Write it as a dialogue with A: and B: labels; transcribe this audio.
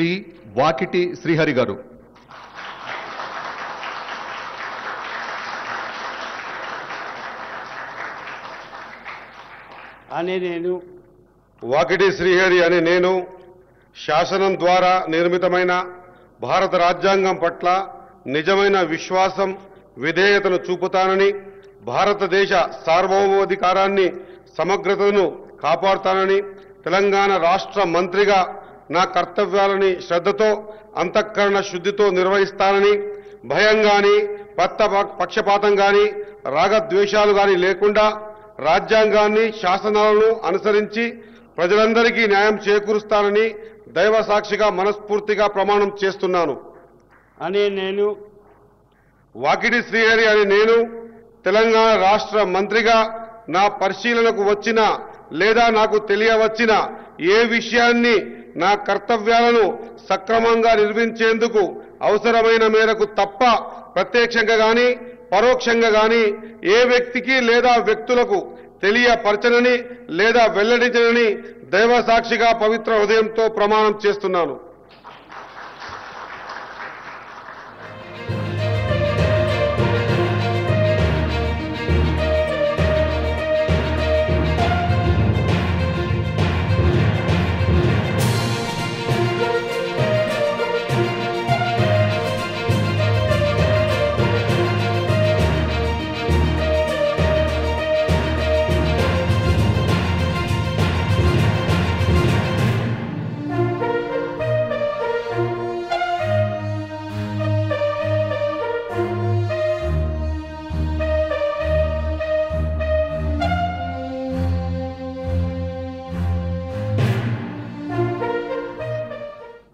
A: శ్రీ వాకిటి శ్రీహరి గారు.
B: వాకిటి శ్రీహరి అనే నేను శాసనం ద్వారా నిర్మితమైన భారత రాజ్యాంగం పట్ల నిజమైన విశ్వాసం విధేయతను చూపుతానని, భారతదేశ సార్వభౌమాధికారాన్ని సమగ్రతను కాపాడుతానని, తెలంగాణ రాష్ట్ర మంత్రిగా నా కర్తవ్యాలని శ్రద్ధతో అంతఃకరణ శుద్ధితో నిర్వహిస్తానని, భయం గాని పక్షపాతం గాని రాగద్వేషాలు గాని లేకుండా రాజ్యాంగాన్ని శాసనాలను అనుసరించి ప్రజలందరికీ న్యాయం చేకూరుస్తానని దైవ సాక్షిగా మనస్ఫూర్తిగా ప్రమాణం చేస్తున్నాను. వాకిటి శ్రీహరి అనే నేను తెలంగాణ రాష్ట్ర మంత్రిగా నా పరిశీలనకు వచ్చిన లేదా నాకు తెలియవచ్చిన ఏ విషయాన్ని నా కర్తవ్యాలను సక్రమంగా నిర్వహించేందుకు అవసరమైన మేరకు తప్ప ప్రత్యక్షంగా గాని పరోక్షంగా గాని ఏ వ్యక్తికి లేదా వ్యక్తులకు తెలియపరచనని లేదా వెల్లడించనని దైవ సాక్షిగా పవిత్ర హృదయంతో ప్రమాణం చేస్తున్నాను.